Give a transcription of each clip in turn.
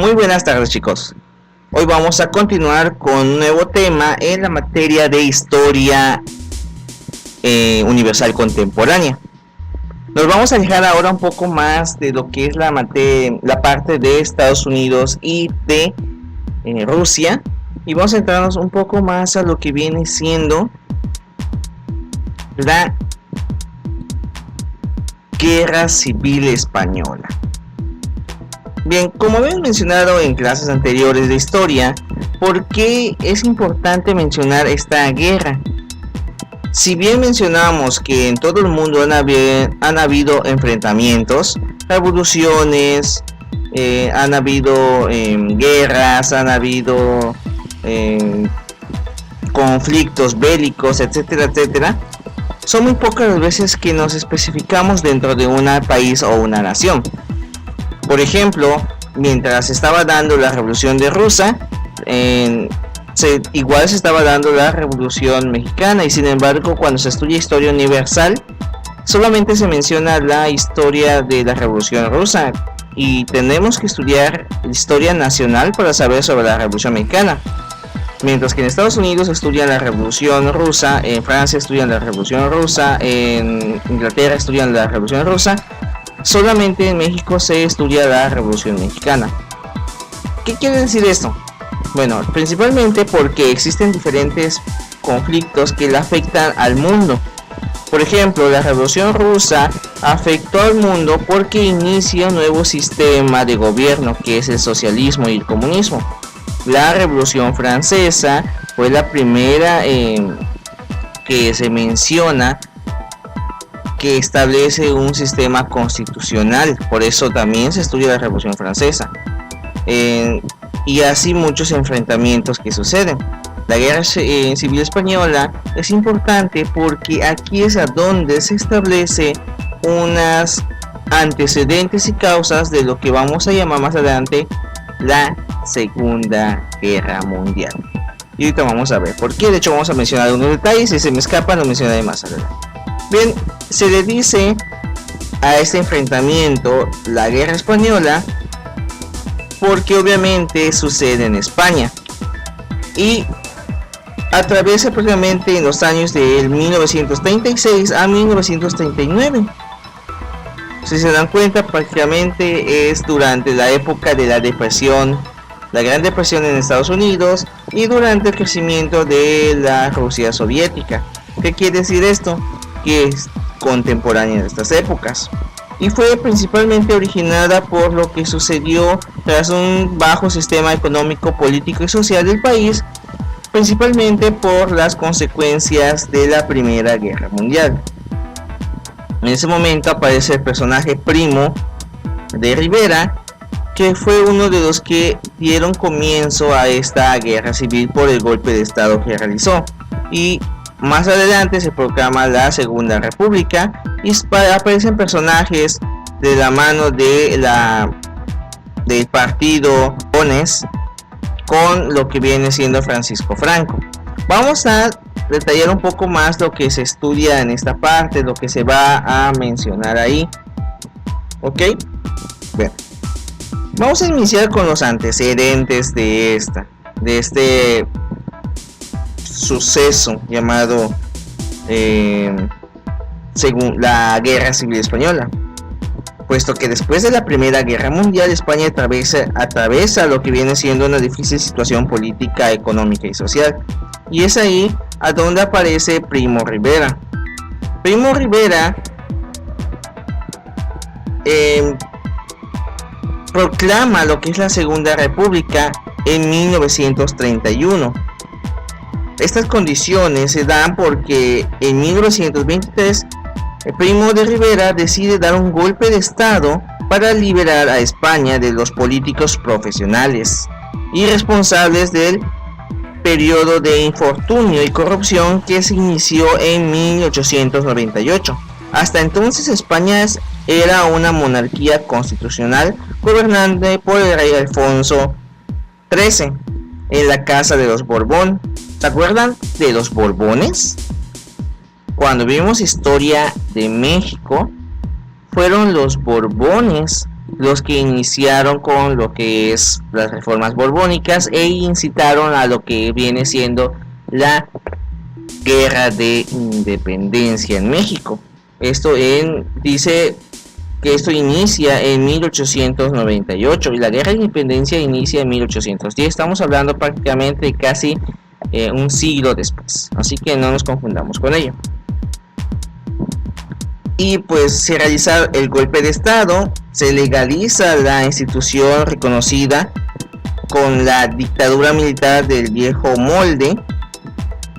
Muy buenas tardes, chicos. Hoy vamos a continuar con un nuevo tema en la materia de historia universal contemporánea. Nos vamos a alejar ahora un poco más de lo que es la parte de Estados Unidos y de Rusia, y vamos a centrarnos un poco más a lo que viene siendo la Guerra Civil Española. Bien, como habíamos mencionado en clases anteriores de historia, ¿por qué es importante mencionar esta guerra? Si bien mencionamos que en todo el mundo han habido enfrentamientos, revoluciones, han habido guerras, han habido conflictos bélicos, etcétera, etcétera, son muy pocas las veces que nos especificamos dentro de un país o una nación. Por ejemplo, mientras estaba dando la Revolución de Rusia, igual se estaba dando la Revolución Mexicana, y sin embargo, cuando se estudia historia universal, solamente se menciona la historia de la Revolución Rusa, y tenemos que estudiar historia nacional para saber sobre la Revolución Mexicana. Mientras que en Estados Unidos estudian la Revolución Rusa, en Francia estudian la Revolución Rusa, en Inglaterra estudian la Revolución Rusa, solamente en México se estudia la Revolución Mexicana. ¿Qué quiere decir esto? Bueno, principalmente porque existen diferentes conflictos que le afectan al mundo. Por ejemplo, la Revolución Rusa afectó al mundo porque inicia un nuevo sistema de gobierno, que es el socialismo y el comunismo. La Revolución Francesa fue la primera que se menciona que establece un sistema constitucional, por eso también se estudia la Revolución Francesa, y así muchos enfrentamientos que suceden. La Guerra Civil Española es importante porque aquí es a donde se establece unas antecedentes y causas de lo que vamos a llamar más adelante la Segunda Guerra Mundial. Y ahorita vamos a ver por qué. De hecho, vamos a mencionar unos detalles, si se me escapa lo mencionaré más adelante. Bien, se le dice a este enfrentamiento la Guerra Española porque obviamente sucede en España y atraviesa prácticamente en los años de 1936 a 1939. Si se dan cuenta, prácticamente es durante la época de la depresión, la Gran Depresión en Estados Unidos, y durante el crecimiento de la Rusia soviética. ¿Qué quiere decir esto? Que es contemporánea de estas épocas, y fue principalmente originada por lo que sucedió tras un bajo sistema económico, político y social del país, principalmente por las consecuencias de la Primera Guerra Mundial. En ese momento aparece el personaje Primo de Rivera, que fue uno de los que dieron comienzo a esta guerra civil por el golpe de estado que realizó, y más adelante se proclama la Segunda República y aparecen personajes de la mano del partido Bones con lo que viene siendo Francisco Franco. Vamos a detallar un poco más lo que se estudia en esta parte, lo que se va a mencionar ahí. Ok, bien. Vamos a iniciar con los antecedentes de este suceso llamado según la Guerra Civil Española, puesto que después de la Primera Guerra Mundial España atraviesa lo que viene siendo una difícil situación política, económica y social, y es ahí a donde aparece Primo Rivera. Primo Rivera proclama lo que es la Segunda República en 1931. Estas condiciones se dan porque en 1923 el Primo de Rivera decide dar un golpe de estado para liberar a España de los políticos profesionales y responsables del periodo de infortunio y corrupción que se inició en 1898. Hasta entonces España era una monarquía constitucional gobernada por el rey Alfonso XIII en la casa de los Borbón. ¿Se acuerdan de los Borbones? Cuando vimos historia de México, fueron los Borbones los que iniciaron con lo que es las reformas borbónicas e incitaron a lo que viene siendo la guerra de independencia en México. Dice que esto inicia en 1898 y la guerra de independencia inicia en 1810. Estamos hablando prácticamente de casi un siglo después, así que no nos confundamos con ello. Y pues se realiza el golpe de estado, se legaliza la institución reconocida con la dictadura militar del viejo molde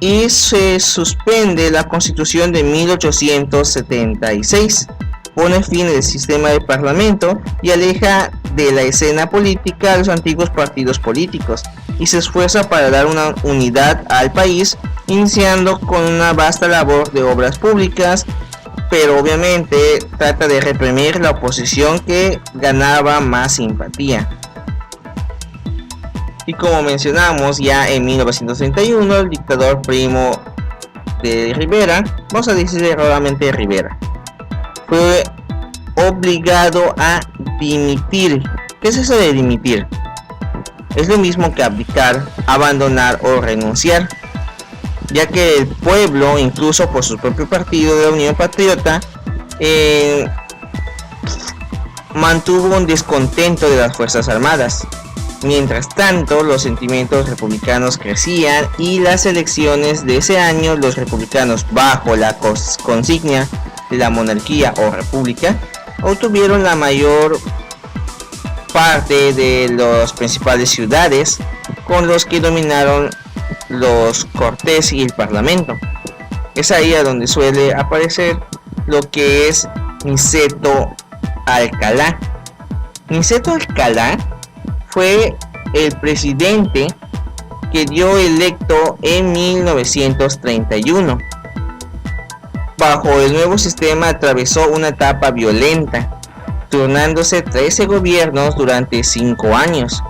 y se suspende la constitución de 1876, pone fin al sistema de parlamento y aleja de la escena política a los antiguos partidos políticos y se esfuerza para dar una unidad al país, iniciando con una vasta labor de obras públicas, pero obviamente trata de reprimir la oposición que ganaba más simpatía. Y como mencionamos, ya en 1931 el dictador Primo de Rivera, vamos a decir erróneamente Rivera, fue obligado a dimitir. ¿Qué es eso de dimitir? Es lo mismo que abdicar, abandonar o renunciar, ya que el pueblo, incluso por su propio partido de la Unión Patriota, mantuvo un descontento de las Fuerzas Armadas. Mientras tanto, los sentimientos republicanos crecían y las elecciones de ese año, los republicanos, bajo la consigna de la monarquía o república, obtuvieron la mayor parte de las principales ciudades, con los que dominaron los Cortes y el Parlamento. Es ahí a donde suele aparecer lo que es Niceto Alcalá. Niceto Alcalá fue el presidente que dio electo en 1931. Bajo el nuevo sistema atravesó una etapa violenta, turnándose 13 gobiernos durante 5 años.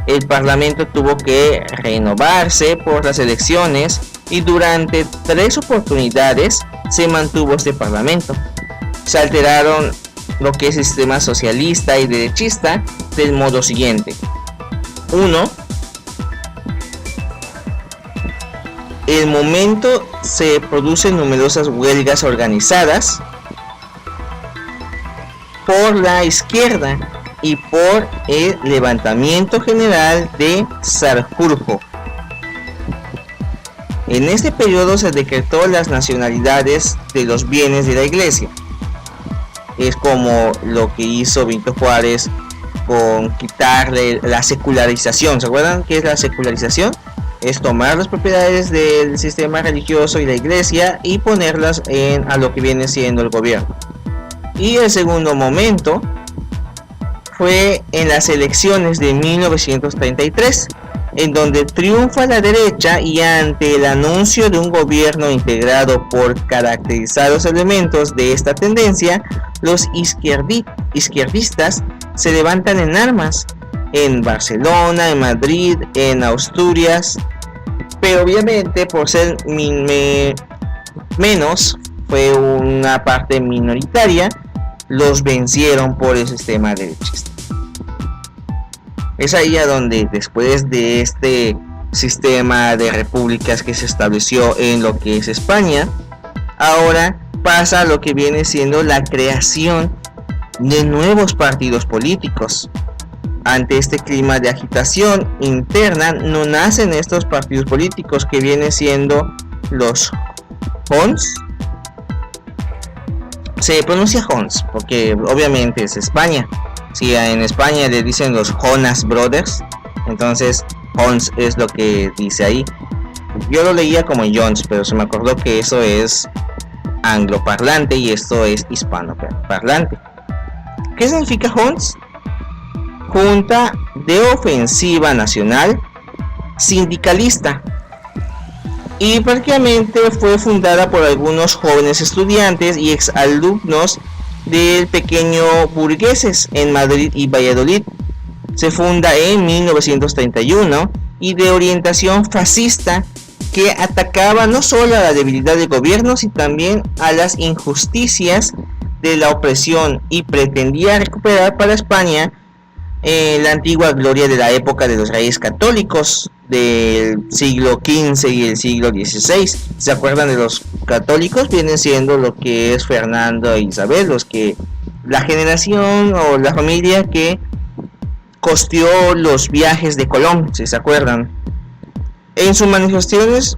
El Parlamento tuvo que renovarse por las elecciones y durante 3 oportunidades se mantuvo este Parlamento. Se alteraron lo que es el sistema socialista y derechista del modo siguiente. 1. El momento se producen numerosas huelgas organizadas por la izquierda y por el levantamiento general de Sanjurjo. En este periodo se decretó las nacionalidades de los bienes de la iglesia. Es como lo que hizo Benito Juárez con quitarle la secularización. ¿Se acuerdan qué es la secularización? Es tomar las propiedades del sistema religioso y la iglesia y ponerlas a lo que viene siendo el gobierno. Y el segundo momento fue en las elecciones de 1933, en donde triunfa la derecha y ante el anuncio de un gobierno integrado por caracterizados elementos de esta tendencia, los izquierdistas se levantan en armas en Barcelona, en Madrid, en Asturias, pero obviamente por ser menos, fue una parte minoritaria, los vencieron por el sistema derechista. Es ahí a donde después de este sistema de repúblicas que se estableció en lo que es España, ahora pasa a lo que viene siendo la creación de nuevos partidos políticos. Ante este clima de agitación interna, no nacen estos partidos políticos que vienen siendo los Junts. Se pronuncia Junts porque obviamente es España. Si en España le dicen los Jonas Brothers, entonces Junts es lo que dice ahí. Yo lo leía como Jones, pero se me acordó que eso es angloparlante y esto es hispanoparlante. ¿Qué significa Junts? Junta de Ofensiva Nacional Sindicalista, y prácticamente fue fundada por algunos jóvenes estudiantes y exalumnos del pequeño burgueses en Madrid y Valladolid. Se funda en 1931 y de orientación fascista, que atacaba no solo a la debilidad del gobierno, sino también a las injusticias de la opresión y pretendía recuperar para España la antigua gloria de la época de los reyes católicos del siglo XV y el siglo XVI. ¿Se acuerdan de los católicos? Vienen siendo lo que es Fernando e Isabel, los que la generación o la familia que costeó los viajes de Colón, si se acuerdan. En sus manifestaciones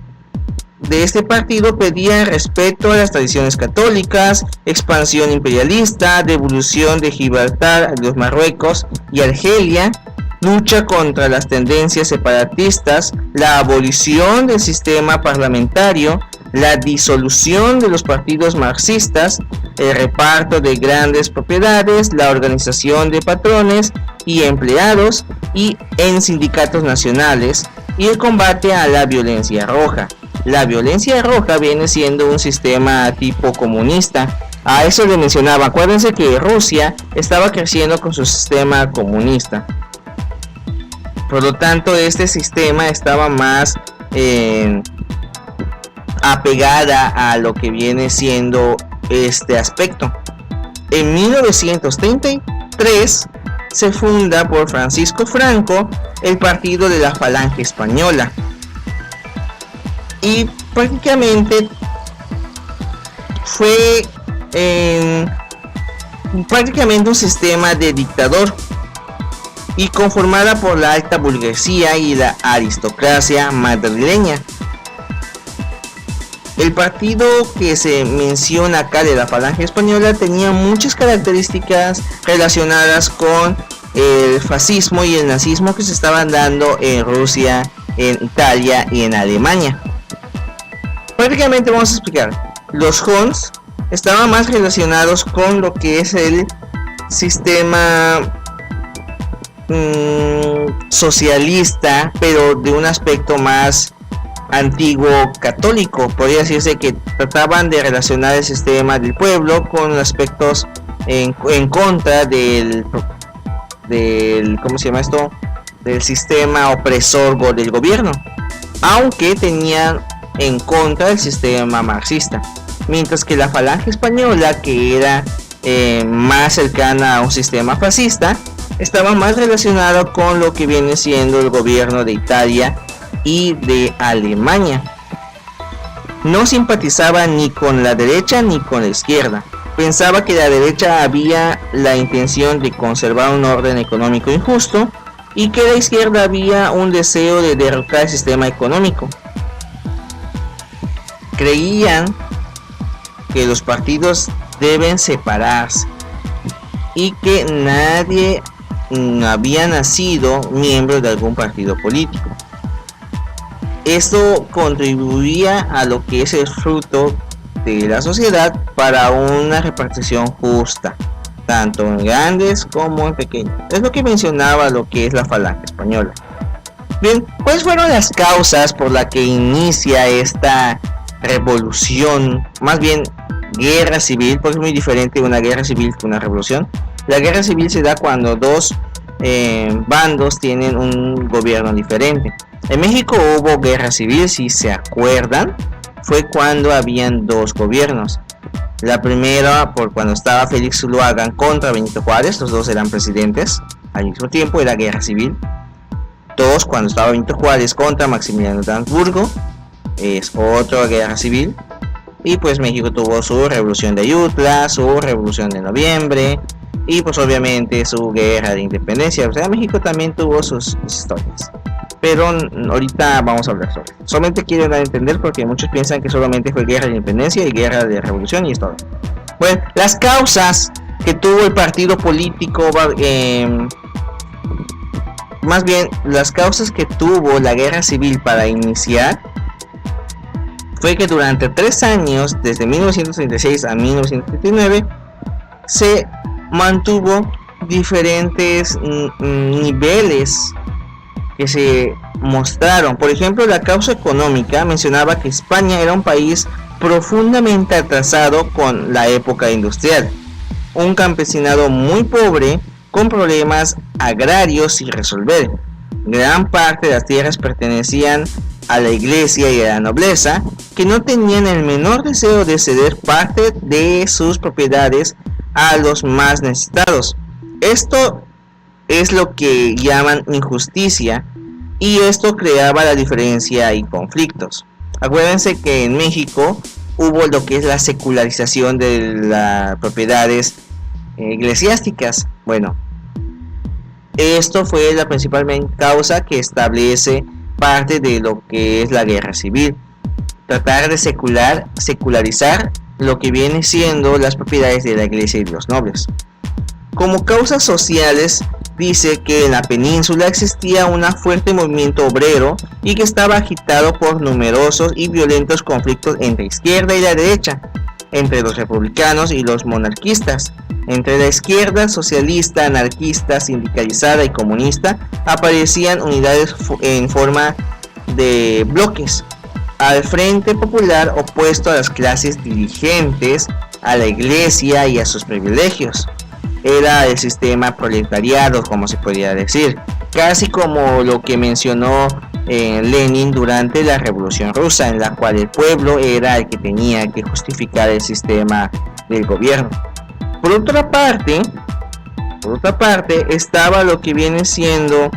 de este partido pedían respeto a las tradiciones católicas, expansión imperialista, devolución de Gibraltar a los Marruecos y Argelia, lucha contra las tendencias separatistas, la abolición del sistema parlamentario, la disolución de los partidos marxistas, el reparto de grandes propiedades, la organización de patrones y empleados y en sindicatos nacionales, y el combate a la violencia roja. La violencia roja viene siendo un sistema tipo comunista. A eso le mencionaba. Acuérdense que Rusia estaba creciendo con su sistema comunista. Por lo tanto, este sistema estaba más apegada a lo que viene siendo este aspecto. En 1933 se funda por Francisco Franco el Partido de la Falange Española, y prácticamente fue prácticamente un sistema de dictador y conformada por la alta burguesía y la aristocracia madrileña. El partido que se menciona acá de la Falange Española tenía muchas características relacionadas con el fascismo y el nazismo que se estaban dando en Rusia, en Italia y en Alemania. Prácticamente vamos a explicar. Los Hons estaban más relacionados con lo que es el sistema socialista, pero de un aspecto más antiguo católico. Podría decirse que trataban de relacionar el sistema del pueblo con aspectos en contra del ¿cómo se llama esto? Del sistema opresor del gobierno, aunque tenían en contra del sistema marxista, mientras que la Falange Española, que era más cercana a un sistema fascista, estaba más relacionado con lo que viene siendo el gobierno de Italia y de Alemania. No simpatizaba ni con la derecha ni con la izquierda. Pensaba que la derecha había la intención de conservar un orden económico injusto y que la izquierda había un deseo de derrocar el sistema económico. Creían que los partidos deben separarse y que nadie había nacido miembro de algún partido político. Esto contribuía a lo que es el fruto de la sociedad para una repartición justa, tanto en grandes como en pequeños. Es lo que mencionaba lo que es la Falange Española. Bien, ¿cuáles fueron las causas por las que inicia esta revolución? Más bien guerra civil, porque es muy diferente una guerra civil que una revolución. La guerra civil se da cuando dos bandos tienen un gobierno diferente. En México hubo guerra civil, si se acuerdan, fue cuando habían dos gobiernos. La primera por cuando estaba Félix Zuluaga contra Benito Juárez, los dos eran presidentes al mismo tiempo, era guerra civil. Dos, cuando estaba Benito Juárez contra Maximiliano de Habsburgo, es otra guerra civil. Y pues México tuvo su revolución de Ayutla, su revolución de noviembre y pues obviamente su guerra de independencia. O sea, México también tuvo sus historias, pero ahorita vamos a hablar sobre eso. Solamente quiero dar a entender porque muchos piensan que solamente fue guerra de independencia y guerra de revolución y es todo. Bueno, las causas que tuvo el partido político, más bien las causas que tuvo la guerra civil para iniciar, fue que durante 3 años, desde 1936 a 1939, se mantuvo diferentes niveles que se mostraron. Por ejemplo, la causa económica mencionaba que España era un país profundamente atrasado con la época industrial, un campesinado muy pobre con problemas agrarios sin resolver. Gran parte de las tierras pertenecían a la iglesia y a la nobleza, que no tenían el menor deseo de ceder parte de sus propiedades a los más necesitados. Esto es lo que llaman injusticia, y esto creaba la diferencia y conflictos. Acuérdense que en México hubo lo que es la secularización de las propiedades eclesiásticas. Bueno, esto fue la principal causa que establece parte de lo que es la guerra civil. Tratar de secularizar lo que viene siendo las propiedades de la iglesia y de los nobles. Como causas sociales, dice que en la península existía un fuerte movimiento obrero y que estaba agitado por numerosos y violentos conflictos entre izquierda y la derecha, entre los republicanos y los monarquistas. Entre la izquierda socialista, anarquista, sindicalizada y comunista aparecían unidades en forma de bloques. Al Frente Popular, opuesto a las clases dirigentes, a la iglesia y a sus privilegios. Era el sistema proletariado, como se podría decir, casi como lo que mencionó Lenin durante la Revolución Rusa, en la cual el pueblo era el que tenía que justificar el sistema del gobierno. Por otra parte, estaba lo que viene siendo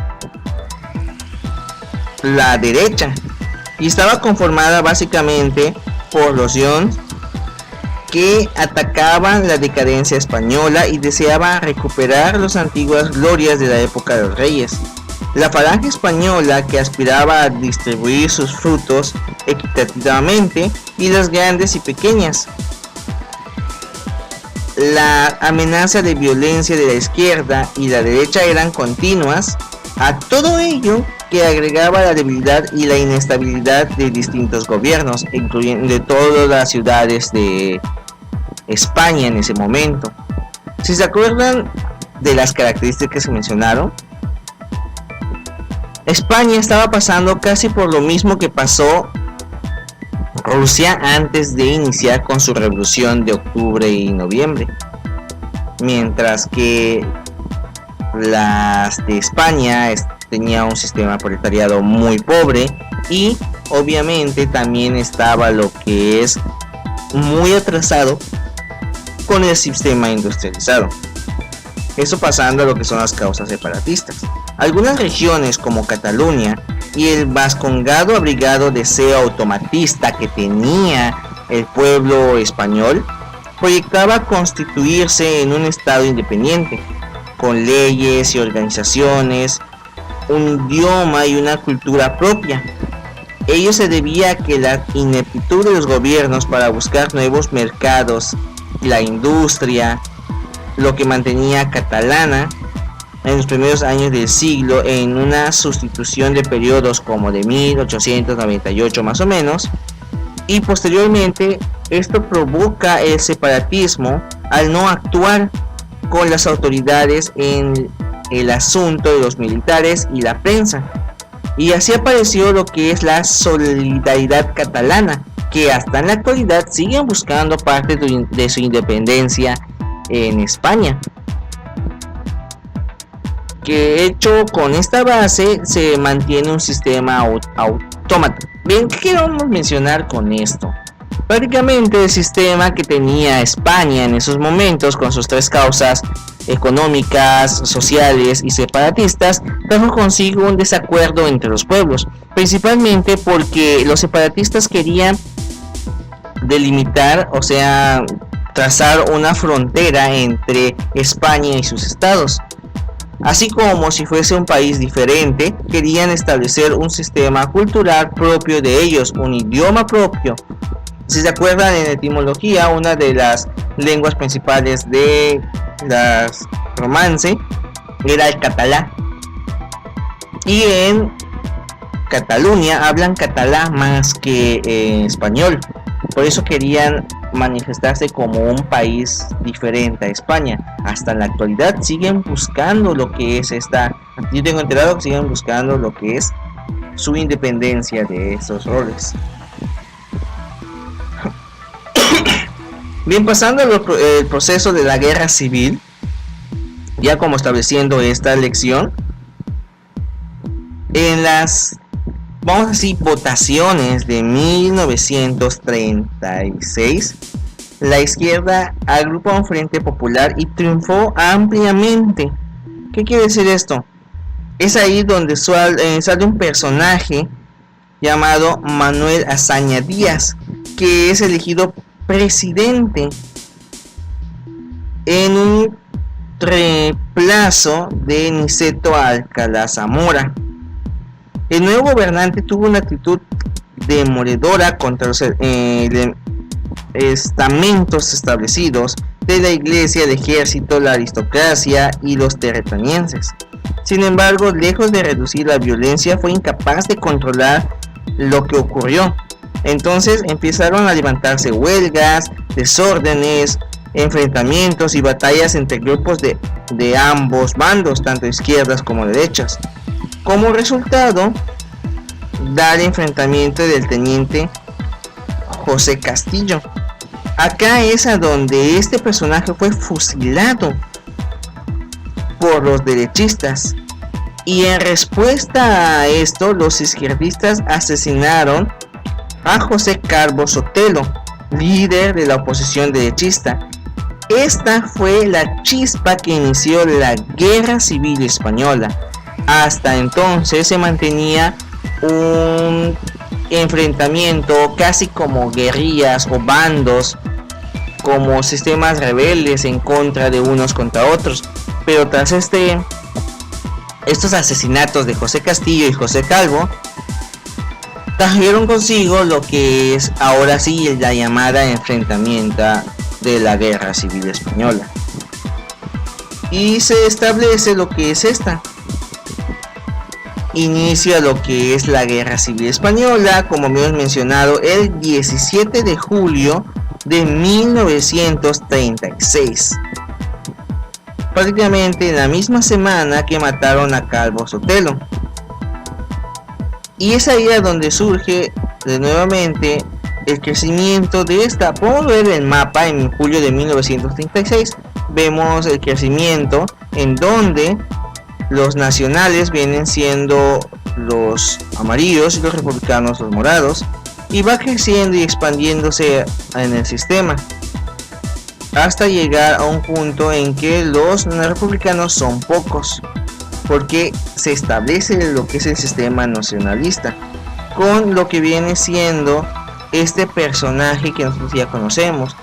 la derecha, y estaba conformada básicamente por los Jones, que atacaban la decadencia española y deseaban recuperar las antiguas glorias de la época de los reyes. La falange española, que aspiraba a distribuir sus frutos equitativamente, y las grandes y pequeñas. La amenaza de violencia de la izquierda y la derecha eran continuas. A todo ello que agregaba la debilidad y la inestabilidad de distintos gobiernos, incluyendo de todas las ciudades de España en ese momento. Si se acuerdan de las características que se mencionaron, España estaba pasando casi por lo mismo que pasó Rusia antes de iniciar con su revolución de octubre y noviembre, mientras que las de España tenía un sistema proletariado muy pobre, y obviamente también estaba lo que es muy atrasado con el sistema industrializado. Eso pasando a lo que son las causas separatistas. Algunas regiones como Cataluña y el vascongado abrigado deseo automatista que tenía el pueblo español proyectaba constituirse en un estado independiente, con leyes y organizaciones, un idioma y una cultura propia. Ello se debía a que la ineptitud de los gobiernos para buscar nuevos mercados, la industria, lo que mantenía catalana en los primeros años del siglo en una sustitución de periodos como de 1898 más o menos, y posteriormente esto provoca el separatismo al no actuar con las autoridades en el asunto de los militares y la prensa, y así apareció lo que es la Solidaridad Catalana, que hasta en la actualidad siguen buscando parte de su independencia en España, que hecho con esta base se mantiene un sistema autómata. Bien, ¿qué queremos mencionar con esto? Prácticamente el sistema que tenía España en esos momentos, con sus tres causas económicas, sociales y separatistas, trajo consigo un desacuerdo entre los pueblos, principalmente porque los separatistas querían delimitar, o sea, trazar una frontera entre España y sus estados. Así como si fuese un país diferente, querían establecer un sistema cultural propio de ellos, un idioma propio. Si se acuerdan, en etimología, una de las lenguas principales de las romance era el catalán, y en Cataluña hablan catalán más que español. Por eso querían manifestarse como un país diferente a España. Hasta en la actualidad siguen buscando lo que es yo tengo enterado que siguen buscando lo que es su independencia de esos roles. Bien, pasando el proceso de la guerra civil, ya como estableciendo esta lección, en las, vamos a decir, votaciones de 1936, la izquierda agrupó un frente popular y triunfó ampliamente. ¿Qué quiere decir esto? Es ahí donde sale un personaje llamado Manuel Azaña Díaz, que es elegido presidente en un reemplazo de Niceto Alcalá Zamora. El nuevo gobernante tuvo una actitud demoledora contra los estamentos establecidos de la iglesia, el ejército, la aristocracia y los terratenienses. Sin embargo, lejos de reducir la violencia, fue incapaz de controlar lo que ocurrió. Entonces empezaron a levantarse huelgas, desórdenes, enfrentamientos y batallas entre grupos de ambos bandos, tanto izquierdas como derechas. Como resultado, da el enfrentamiento del teniente José Castillo. Acá es a donde este personaje fue fusilado por los derechistas, y en respuesta a esto los izquierdistas asesinaron a José Calvo Sotelo, líder de la oposición derechista. Esta fue la chispa que inició la Guerra Civil Española. Hasta entonces se mantenía un enfrentamiento casi como guerrillas o bandos, como sistemas rebeldes en contra de unos contra otros, pero tras estos asesinatos de José Castillo y José Calvo, trajeron consigo lo que es ahora sí la llamada enfrentamiento de la Guerra Civil Española, y se establece lo que es esta. Inicia lo que es la Guerra Civil Española, como hemos mencionado, el 17 de julio de 1936, prácticamente en la misma semana que mataron a Calvo Sotelo. Y es ahí a donde surge de nuevamente el crecimiento de esta. Podemos ver el mapa en julio de 1936, vemos el crecimiento en donde los nacionales vienen siendo los amarillos y los republicanos los morados, y va creciendo y expandiéndose en el sistema hasta llegar a un punto en que los republicanos son pocos, porque se establece lo que es el sistema nacionalista, con lo que viene siendo este personaje que nosotros ya conocemos,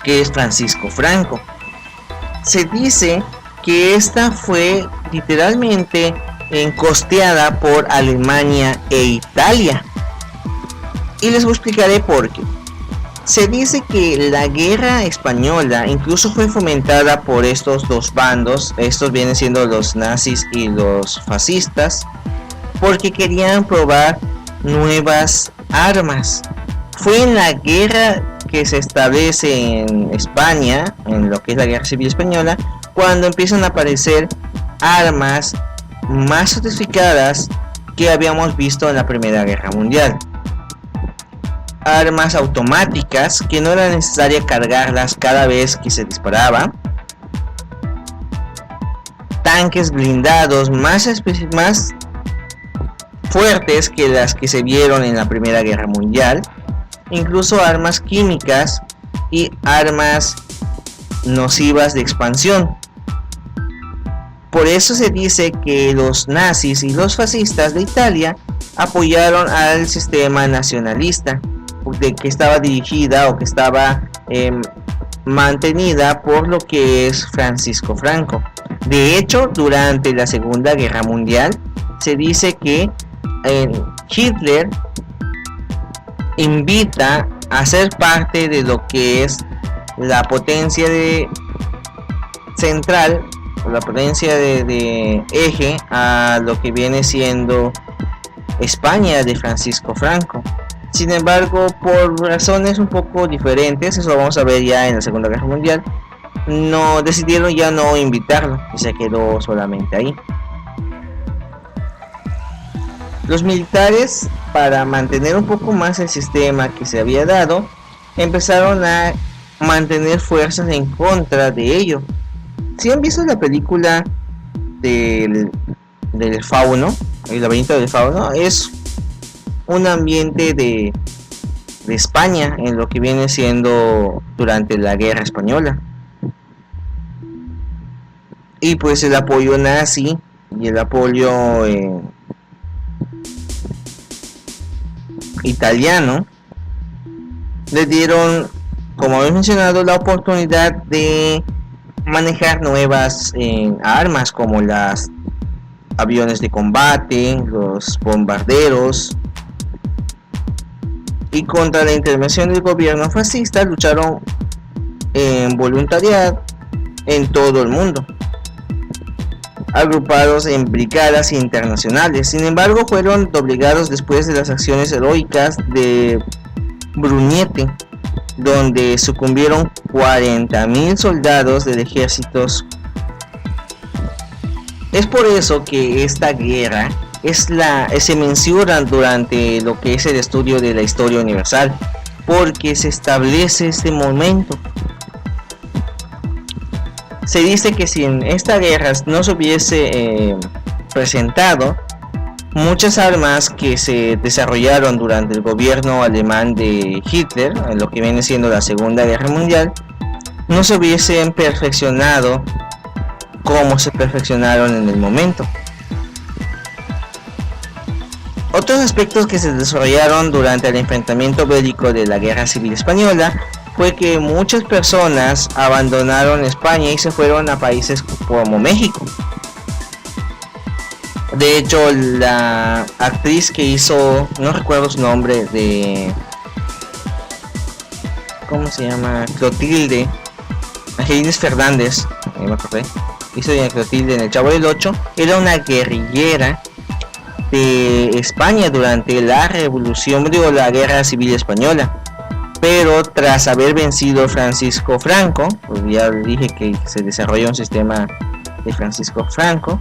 que es Francisco Franco. Se dice que esta fue literalmente costeada por Alemania e Italia, y les explicaré por qué. Se dice que la guerra española incluso fue fomentada por estos dos bandos, estos vienen siendo los nazis y los fascistas, porque querían probar nuevas armas. Fue en la guerra que se establece en España, en lo que es la Guerra Civil Española, cuando empiezan a aparecer armas más sofisticadas que habíamos visto en la Primera Guerra Mundial. Armas automáticas que no era necesario cargarlas cada vez que se disparaba. Tanques blindados más fuertes que las que se vieron en la Primera Guerra Mundial. Incluso armas químicas y armas nocivas de expansión. Por eso se dice que los nazis y los fascistas de Italia apoyaron al sistema nacionalista, de que estaba dirigida o que estaba mantenida por lo que es Francisco Franco. De hecho, durante la Segunda Guerra Mundial se dice que Hitler invita a ser parte de lo que es la potencia central, la potencia de eje a lo que viene siendo España de Francisco Franco. Sin embargo, por razones un poco diferentes, eso lo vamos a ver ya en la Segunda Guerra Mundial, no decidieron ya no invitarlo y se quedó solamente ahí. Los militares, para mantener un poco más el sistema que se había dado, empezaron a mantener fuerzas en contra de ello. Si han visto la película del fauno, el laberinto del fauno, es un ambiente de de España en lo que viene siendo durante la Guerra Española. Y pues el apoyo nazi y el apoyo italiano le dieron, como habéis mencionado, la oportunidad de manejar nuevas armas como las aviones de combate, los bombarderos, y contra la intervención del gobierno fascista lucharon en voluntariedad en todo el mundo, agrupados en brigadas internacionales. Sin embargo, fueron doblegados después de las acciones heroicas de Bruniete, donde sucumbieron 40.000 soldados del ejército. Es por eso que esta guerra se menciona durante lo que es el estudio de la historia universal, porque se establece este momento. Se dice que si en esta guerra no se hubiese presentado, muchas armas que se desarrollaron durante el gobierno alemán de Hitler, en lo que viene siendo la Segunda Guerra Mundial, no se hubiesen perfeccionado como se perfeccionaron en el momento. Otros aspectos que se desarrollaron durante el enfrentamiento bélico de la Guerra Civil Española fue que muchas personas abandonaron España y se fueron a países como México. De hecho, la actriz que hizo, no recuerdo su nombre, ¿cómo se llama? Clotilde, Angelina Fernández, me acordé, hizo de Clotilde en El Chavo del Ocho, era una guerrillera de España durante la la Guerra Civil Española. Pero tras haber vencido Francisco Franco, pues ya dije que se desarrolló un sistema de Francisco Franco,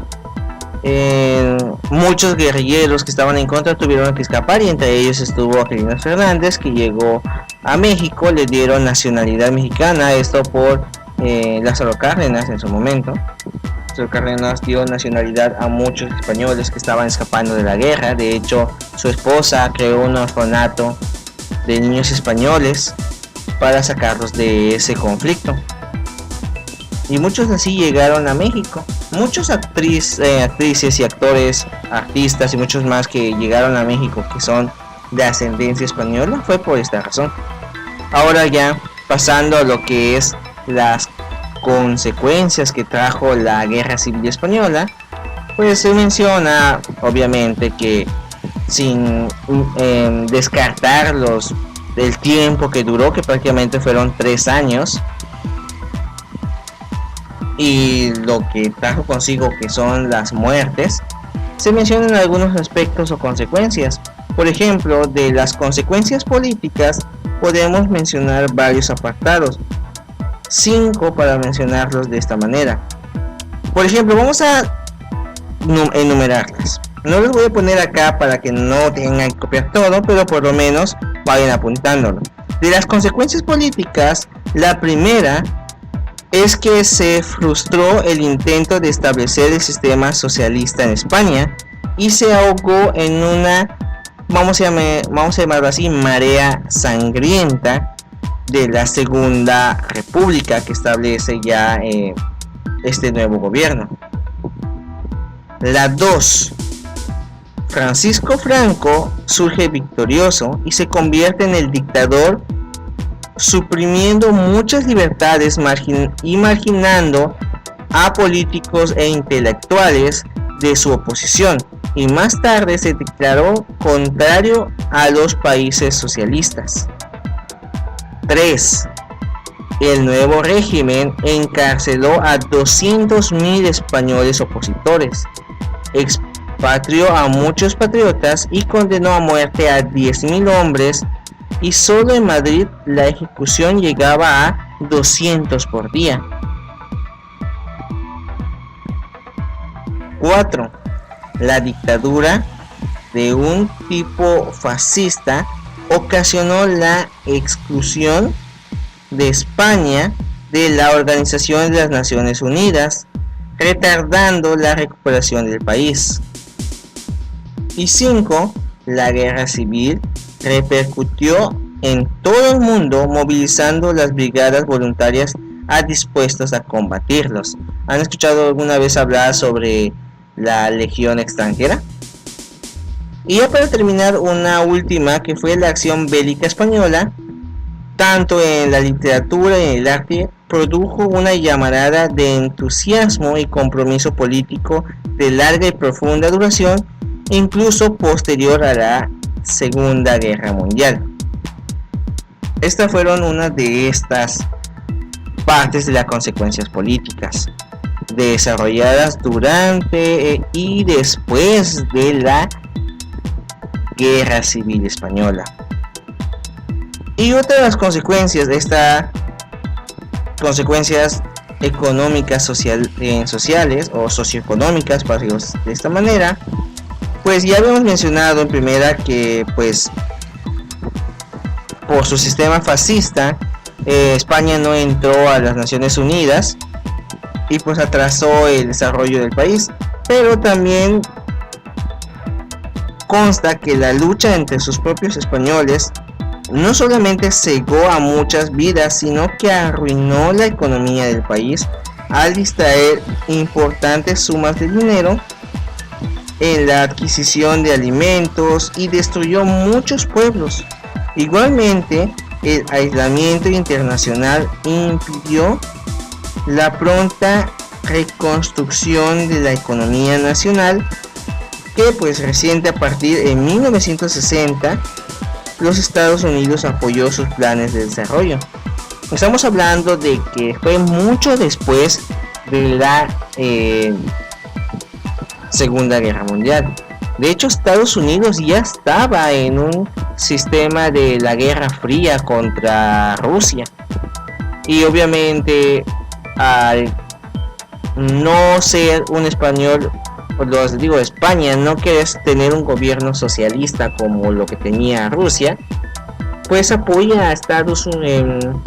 muchos guerrilleros que estaban en contra tuvieron que escapar, y entre ellos estuvo Angelina Fernández, que llegó a México. Le dieron nacionalidad mexicana, esto por Lázaro Cárdenas en su momento. Lázaro Cárdenas dio nacionalidad a muchos españoles que estaban escapando de la guerra. De hecho, su esposa creó un orfanato de niños españoles para sacarlos de ese conflicto, y muchos así llegaron a México. Muchos actrices y actores, artistas y muchos más que llegaron a México que son de ascendencia española fue por esta razón. Ahora ya pasando a lo que es las consecuencias que trajo la Guerra Civil Española, pues se menciona obviamente que, sin descartar el tiempo que duró, que prácticamente fueron 3 años, y lo que trajo consigo, que son las muertes, se mencionan algunos aspectos o consecuencias. Por ejemplo, de las consecuencias políticas podemos mencionar varios apartados, 5 para mencionarlos de esta manera. Por ejemplo, vamos a enumerarlas. No les voy a poner acá para que no tengan que copiar todo, pero por lo menos vayan apuntándolo. De las consecuencias políticas, la primera es que se frustró el intento de establecer el sistema socialista en España y se ahogó en una, vamos a llamarlo así, marea sangrienta de la Segunda República que establece ya este nuevo gobierno. La 2. Francisco Franco surge victorioso y se convierte en el dictador, suprimiendo muchas libertades y marginando a políticos e intelectuales de su oposición, y más tarde se declaró contrario a los países socialistas. 3. El nuevo régimen encarceló a 200.000 españoles opositores, expatrió a muchos patriotas y condenó a muerte a 10.000 hombres, y solo en Madrid la ejecución llegaba a 200 por día. 4. La dictadura de un tipo fascista ocasionó la exclusión de España de la Organización de las Naciones Unidas, retardando la recuperación del país. Y 5. La guerra civil repercutió en todo el mundo, movilizando las brigadas voluntarias dispuestos a combatirlos. ¿Han escuchado alguna vez hablar sobre la Legión extranjera? Y ya para terminar, una última, que fue la acción bélica española, tanto en la literatura y en el arte, produjo una llamarada de entusiasmo y compromiso político de larga y profunda duración, incluso posterior a la Segunda Guerra Mundial. Estas fueron una de estas partes de las consecuencias políticas desarrolladas durante y después de la Guerra Civil Española. Y otra de las consecuencias de estas consecuencias económicas, sociales o socioeconómicas, para decirlo de esta manera, pues ya habíamos mencionado en primera que pues por su sistema fascista España no entró a las Naciones Unidas y pues atrasó el desarrollo del país, pero también consta que la lucha entre sus propios españoles no solamente cegó a muchas vidas, sino que arruinó la economía del país al distraer importantes sumas de dinero en la adquisición de alimentos y destruyó muchos pueblos. Igualmente, el aislamiento internacional impidió la pronta reconstrucción de la economía nacional, que pues reciente a partir de 1960 los Estados Unidos apoyó sus planes de desarrollo. Estamos hablando de que fue mucho después de la Segunda Guerra Mundial. De hecho, Estados Unidos ya estaba en un sistema de la Guerra Fría contra Rusia. Y obviamente, al no ser un español, os digo, España no quiere tener un gobierno socialista como lo que tenía Rusia, pues apoya a Estados Unidos,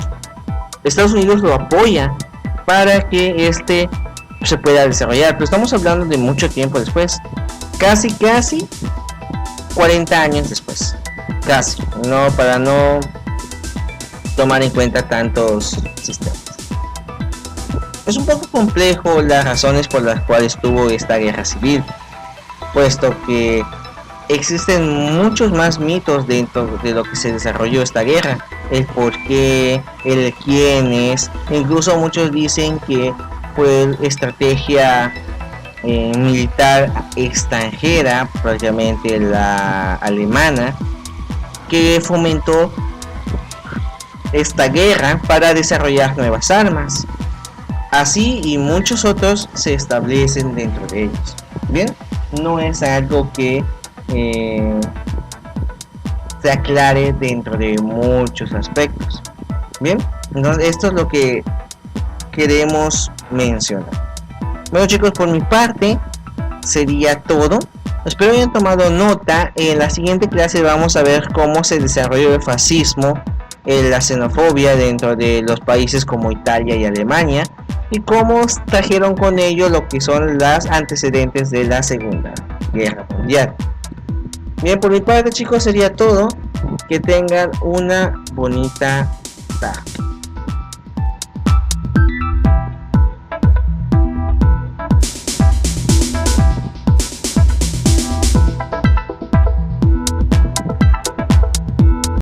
lo apoya para que este se pueda desarrollar. Pero estamos hablando de mucho tiempo después, casi 40 años después, casi, no, para no tomar en cuenta tantos sistemas. Es un poco complejo las razones por las cuales tuvo esta guerra civil, puesto que existen muchos más mitos dentro de lo que se desarrolló esta guerra, el por qué, el quiénes, incluso muchos dicen que fue estrategia militar extranjera, prácticamente la alemana, que fomentó esta guerra para desarrollar nuevas armas. Así y muchos otros se establecen dentro de ellos. Bien, no es algo que se aclare dentro de muchos aspectos. Bien, entonces esto es lo que queremos mencionar. Bueno, chicos, por mi parte sería todo. Espero hayan tomado nota. En la siguiente clase vamos a ver cómo se desarrolló el fascismo, la xenofobia dentro de los países como Italia y Alemania, y cómo trajeron con ello lo que son las antecedentes de la Segunda Guerra Mundial. Bien, por mi parte, chicos, sería todo. Que tengan una bonita tarde.